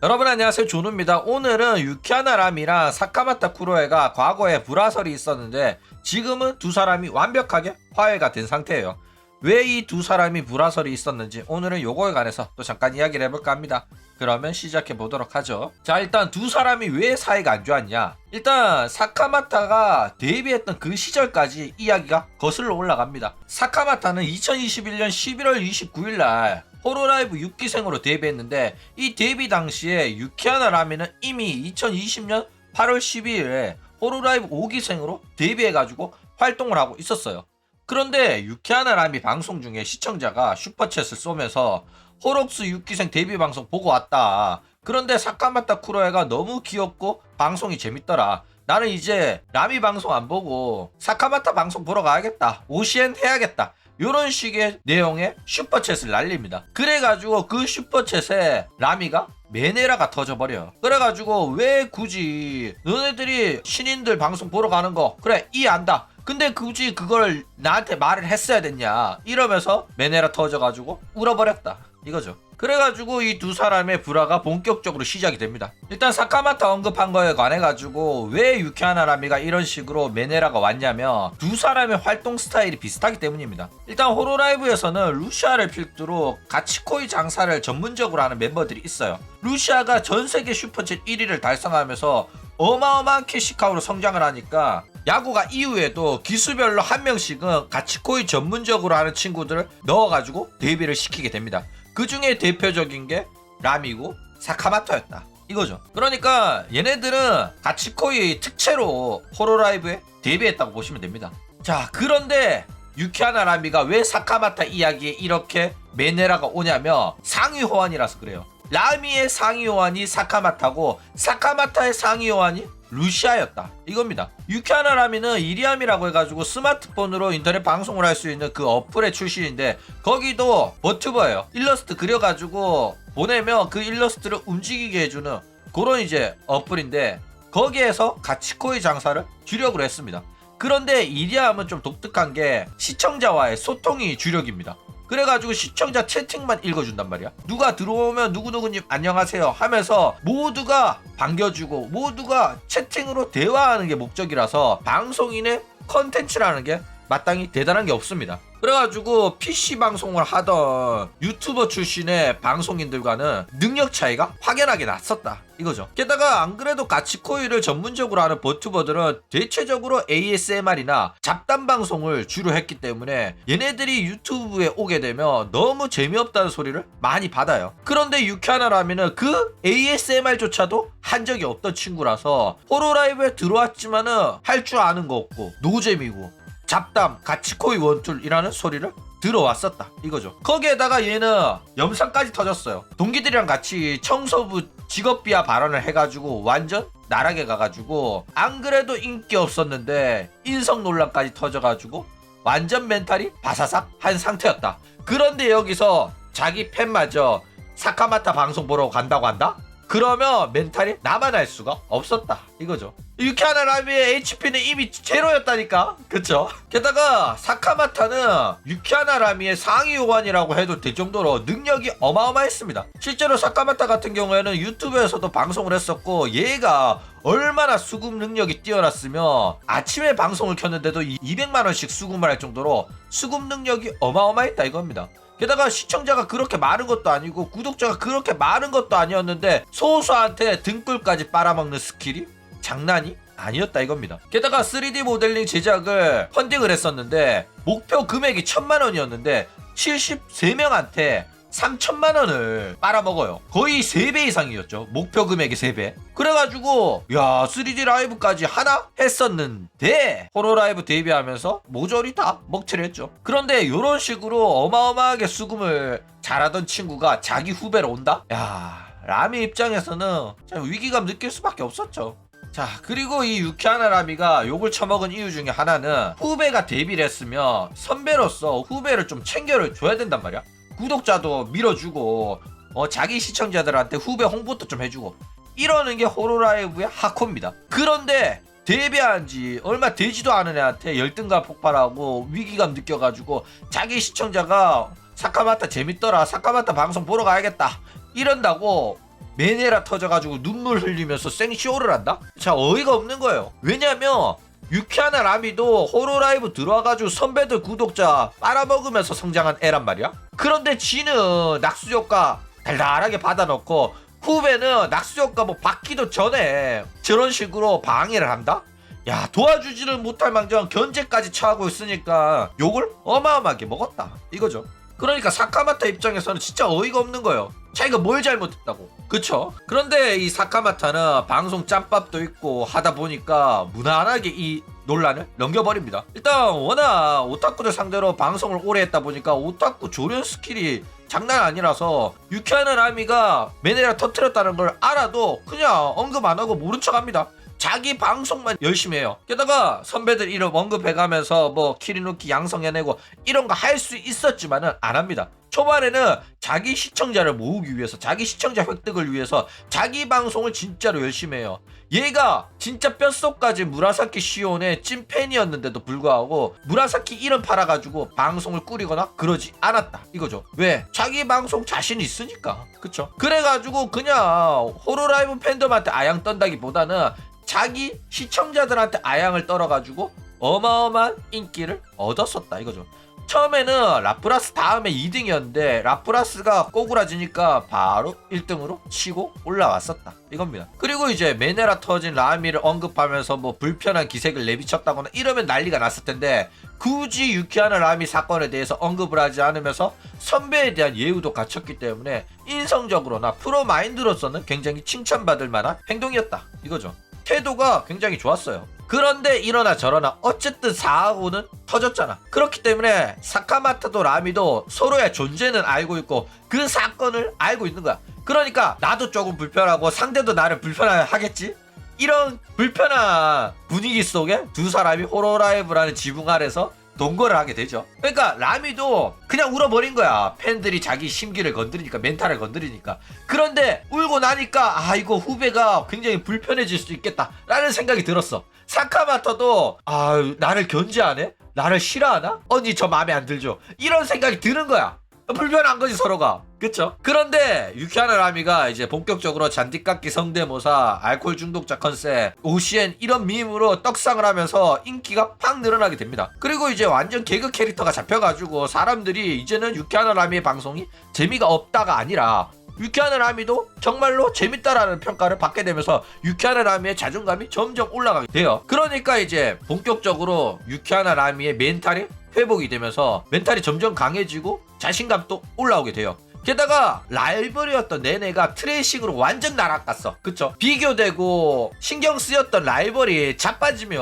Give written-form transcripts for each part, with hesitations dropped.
여러분 안녕하세요, 조누입니다. 오늘은 유키하나 람이랑 사카마타 쿠로에가 과거에 불화설이 있었는데 지금은 두 사람이 완벽하게 화해가 된 상태예요. 왜 이 두 사람이 불화설이 있었는지 오늘은 요거에 관해서 또 잠깐 이야기를 해볼까 합니다. 그러면 시작해 보도록 하죠. 자, 일단 두 사람이 왜 사이가 안 좋았냐. 일단 사카마타가 데뷔했던 그 시절까지 이야기가 거슬러 올라갑니다. 사카마타는 2021년 11월 29일 날 호로라이브 6기생으로 데뷔했는데, 이 데뷔 당시에 유키하나 라미는 이미 2020년 8월 12일에 호로라이브 5기생으로 데뷔해가지고 활동을 하고 있었어요. 그런데 유키하나 라미 방송 중에 시청자가 슈퍼챗을 쏘면서 호록스 6기생 데뷔 방송 보고 왔다. 그런데 사카마타 쿠로에가 너무 귀엽고 방송이 재밌더라. 나는 이제 라미 방송 안 보고 사카마타 방송 보러 가야겠다. OCN 해야겠다. 요런 식의 내용의 슈퍼챗을 날립니다. 그래가지고 그 슈퍼챗에 라미가 메네라가 터져버려요. 그래가지고 왜 굳이 너네들이 신인들 방송 보러 가는 거 그래 이해한다. 근데 굳이 그걸 나한테 말을 했어야 됐냐 이러면서 메네라 터져가지고 울어버렸다 이거죠. 그래가지고 이 두 사람의 불화가 본격적으로 시작이 됩니다. 일단 사카마타 언급한 거에 관해가지고 왜 유키하나 라미가 이런 식으로 메네라가 왔냐면 두 사람의 활동 스타일이 비슷하기 때문입니다. 일단 호로라이브에서는 루시아를 필두로 가치코이 장사를 전문적으로 하는 멤버들이 있어요. 루시아가 전세계 슈퍼챗 1위를 달성하면서 어마어마한 캐시카우로 성장을 하니까 야구가 이후에도 기수별로 한 명씩은 가치코이 전문적으로 하는 친구들을 넣어가지고 데뷔를 시키게 됩니다. 그 중에 대표적인 게 라미고 사카마타였다 이거죠. 그러니까 얘네들은 가치코이 특채로 호로라이브에 데뷔했다고 보시면 됩니다. 자, 그런데 유키하나 라미가 왜 사카마타 이야기에 이렇게 메네라가 오냐면 상위 호환이라서 그래요. 라미의 상위 호환이 사카마타고 사카마타의 상위 호환이 루시아였다 이겁니다. 유키하나 라미는 이리암이라고 해가지고 스마트폰으로 인터넷 방송을 할 수 있는 그 어플의 출신인데, 거기도 버튜버예요. 일러스트 그려가지고 보내면 그 일러스트를 움직이게 해주는 그런 이제 어플인데, 거기에서 가치코이 장사를 주력으로 했습니다. 그런데 이리암은 좀 독특한 게 시청자와의 소통이 주력입니다. 그래가지고 시청자 채팅만 읽어준단 말이야. 누가 들어오면 누구누구님 안녕하세요 하면서 모두가 반겨주고 모두가 채팅으로 대화하는 게 목적이라서 방송인의 컨텐츠라는 게 마땅히 대단한 게 없습니다. 그래가지고 PC 방송을 하던 유튜버 출신의 방송인들과는 능력 차이가 확연하게 났었다 이거죠. 게다가 안 그래도 가치코이를 전문적으로 하는 버튜버들은 대체적으로 ASMR이나 잡담 방송을 주로 했기 때문에 얘네들이 유튜브에 오게 되면 너무 재미없다는 소리를 많이 받아요. 그런데 유키하나 라미는 그 ASMR조차도 한 적이 없던 친구라서 호로라이브에 들어왔지만은 할 줄 아는 거 없고 노잼이고 잡담 가치코이 원툴이라는 소리를 들어왔었다 이거죠. 거기에다가 얘는 염상까지 터졌어요. 동기들이랑 같이 청소부 직업비하 발언을 해가지고 완전 나락에 가가지고 안 그래도 인기 없었는데 인성 논란까지 터져가지고 완전 멘탈이 바사삭 한 상태였다. 그런데 여기서 자기 팬마저 사카마타 방송 보러 간다고 한다? 그러면 멘탈이 나만 알 수가 없었다 이거죠. 유키하나 라미의 HP는 이미 제로였다니까. 그쵸? 게다가 사카마타는 유키하나 라미의 상위 호환이라고 해도 될 정도로 능력이 어마어마했습니다. 실제로 사카마타 같은 경우에는 유튜브에서도 방송을 했었고, 얘가 얼마나 수급 능력이 뛰어났으면 아침에 방송을 켰는데도 200만원씩 수급을 할 정도로 수급 능력이 어마어마했다 이겁니다. 게다가 시청자가 그렇게 많은 것도 아니고 구독자가 그렇게 많은 것도 아니었는데 소수한테 등불까지 빨아먹는 스킬이 장난이 아니었다 이겁니다. 게다가 3D 모델링 제작을 펀딩을 했었는데 목표 금액이 1000만원이었는데 73명한테 3000만원을 빨아먹어요. 거의 3배 이상이었죠. 목표 금액이 3배. 그래가지고 야 3D 라이브까지 하나 했었는데 호로라이브 데뷔하면서 모조리 다 먹튀를 했죠. 그런데 이런 식으로 어마어마하게 수금을 잘하던 친구가 자기 후배로 온다? 야 라미 입장에서는 참 위기감 느낄 수밖에 없었죠. 자, 그리고 이 유키하나 라미가 욕을 처먹은 이유 중에 하나는 후배가 데뷔를 했으면 선배로서 후배를 좀 챙겨줘야 된단 말이야. 구독자도 밀어주고 자기 시청자들한테 후배 홍보도 좀 해주고 이러는 게 호로라이브의 하코입니다. 그런데 데뷔한 지 얼마 되지도 않은 애한테 열등감 폭발하고 위기감 느껴가지고 자기 시청자가 사카마타 재밌더라 사카마타 방송 보러 가야겠다 이런다고 메네라 터져가지고 눈물 흘리면서 생쇼를 한다? 자, 어이가 없는 거예요. 왜냐면 유키하나 라미도 호로라이브 들어와가지고 선배들 구독자 빨아먹으면서 성장한 애란 말이야. 그런데 지는 낙수효과 달달하게 받아놓고 후배는 낙수효과 뭐 받기도 전에 저런 식으로 방해를 한다? 야, 도와주지를 못할 망정 견제까지 처하고 있으니까 욕을 어마어마하게 먹었다 이거죠. 그러니까 사카마타 입장에서는 진짜 어이가 없는 거예요. 자기가 뭘 잘못했다고. 그쵸? 그런데 이 사카마타는 방송 짬밥도 있고 하다 보니까 무난하게 이 논란을 넘겨버립니다. 일단 워낙 오타쿠들 상대로 방송을 오래 했다 보니까 오타쿠 조련 스킬이 장난 아니라서 유키하나 라미가 메네라 터뜨렸다는 걸 알아도 그냥 언급 안 하고 모른 척 합니다. 자기 방송만 열심히 해요. 게다가 선배들 이름 언급해가면서 뭐 키리누키 양성해내고 이런 거 할 수 있었지만은 안 합니다. 초반에는 자기 시청자를 모으기 위해서, 자기 시청자 획득을 위해서 자기 방송을 진짜로 열심히 해요. 얘가 진짜 뼛속까지 무라사키 시온의 찐팬이었는데도 불구하고 무라사키 이름 팔아가지고 방송을 꾸리거나 그러지 않았다 이거죠. 왜? 자기 방송 자신 있으니까. 그쵸? 그래가지고 그냥 호로라이브 팬덤한테 아양 떤다기보다는 자기 시청자들한테 아양을 떨어가지고 어마어마한 인기를 얻었었다 이거죠. 처음에는 라프라스 다음에 2등이었는데 라프라스가 꼬꾸라지니까 바로 1등으로 치고 올라왔었다 이겁니다. 그리고 이제 메네라 터진 라미를 언급하면서 뭐 불편한 기색을 내비쳤다거나 이러면 난리가 났을 텐데 굳이 유키하나 라미 사건에 대해서 언급을 하지 않으면서 선배에 대한 예우도 갖췄기 때문에 인성적으로나 프로 마인드로서는 굉장히 칭찬받을 만한 행동이었다 이거죠. 태도가 굉장히 좋았어요. 그런데 이러나 저러나 어쨌든 사고는 터졌잖아. 그렇기 때문에 사카마타도 라미도 서로의 존재는 알고 있고 그 사건을 알고 있는 거야. 그러니까 나도 조금 불편하고 상대도 나를 불편하겠지? 이런 불편한 분위기 속에 두 사람이 호로라이브라는 지붕 아래서 동거를 하게 되죠. 그러니까 라미도 그냥 울어버린 거야. 팬들이 자기 심기를 건드리니까, 멘탈을 건드리니까. 그런데 울고 나니까 아 이거 후배가 굉장히 불편해질 수 있겠다 라는 생각이 들었어. 사카마타도 아 나를 견제하네? 나를 싫어하나? 언니 저 마음에 안 들죠? 이런 생각이 드는 거야. 불편한 거지 서로가. 그쵸? 그런데 유키하나 라미가 이제 본격적으로 잔디깎기 성대모사, 알코올 중독자 컨셉, OCN 이런 밈으로 떡상을 하면서 인기가 팍 늘어나게 됩니다. 그리고 이제 완전 개그 캐릭터가 잡혀가지고 사람들이 이제는 유키하나 라미의 방송이 재미가 없다가 아니라 유키하나 라미도 정말로 재밌다라는 평가를 받게 되면서 유키하나 라미의 자존감이 점점 올라가게 돼요. 그러니까 이제 본격적으로 유키하나 라미의 멘탈이 회복이 되면서 멘탈이 점점 강해지고 자신감도 올라오게 돼요. 게다가 라이벌이었던 내내가 트레이싱으로 완전 날아갔어. 그쵸? 비교되고 신경 쓰였던 라이벌이 자빠지면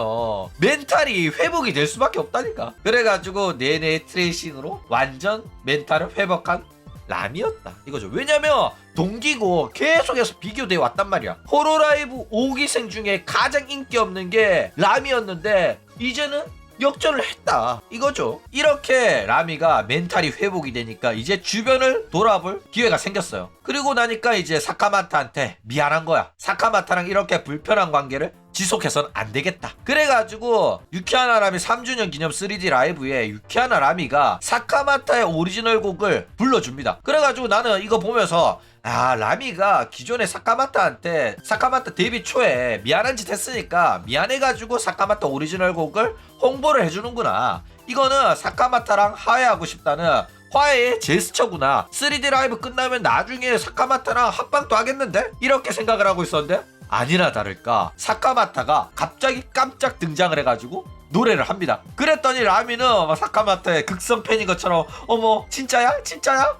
멘탈이 회복이 될 수밖에 없다니까. 그래가지고 내내의 트레이싱으로 완전 멘탈을 회복한 라미였다 이거죠. 왜냐면 동기고 계속해서 비교돼 왔단 말이야. 호로라이브 5기생 중에 가장 인기 없는 게 라미였는데 이제는 역전을 했다 이거죠. 이렇게 라미가 멘탈이 회복이 되니까 이제 주변을 돌아볼 기회가 생겼어요. 그리고 나니까 이제 사카마타한테 미안한 거야. 사카마타랑 이렇게 불편한 관계를 지속해서는 안 되겠다. 그래가지고 유키하나 라미 3주년 기념 3D 라이브에 유키하나 라미가 사카마타의 오리지널 곡을 불러줍니다. 그래가지고 나는 이거 보면서 아 라미가 기존에 사카마타한테 사카마타 데뷔 초에 미안한 짓 했으니까 미안해가지고 사카마타 오리지널 곡을 홍보를 해주는구나. 이거는 사카마타랑 화해하고 싶다는 화해의 제스처구나. 3D 라이브 끝나면 나중에 사카마타랑 합방도 하겠는데? 이렇게 생각을 하고 있었는데 아니나 다를까 사카마타가 갑자기 깜짝 등장을 해가지고 노래를 합니다. 그랬더니 라미는 사카마타의 극성 팬인 것처럼 어머 진짜야? 진짜야?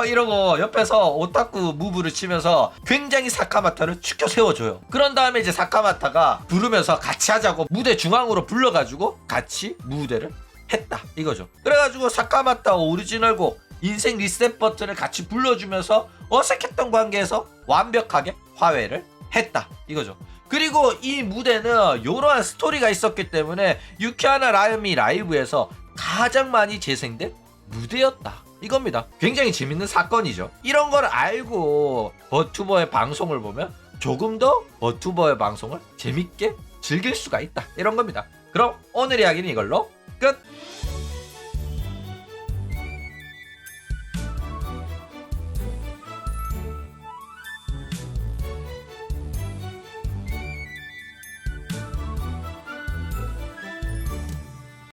이러고 옆에서 오타쿠 무브를 치면서 굉장히 사카마타를 추켜 세워줘요. 그런 다음에 이제 사카마타가 부르면서 같이 하자고 무대 중앙으로 불러가지고 같이 무대를 했다 이거죠. 그래가지고 사카마타 오리지널 곡 인생 리셋 버튼을 같이 불러주면서 어색했던 관계에서 완벽하게 화해를 했다 이거죠. 그리고 이 무대는 이러한 스토리가 있었기 때문에 유키하나 라미 라이브에서 가장 많이 재생된 무대였다 이겁니다. 굉장히 재밌는 사건이죠. 이런 걸 알고 버튜버의 방송을 보면 조금 더 버튜버의 방송을 재밌게 즐길 수가 있다 이런 겁니다. 그럼 오늘 이야기는 이걸로 끝.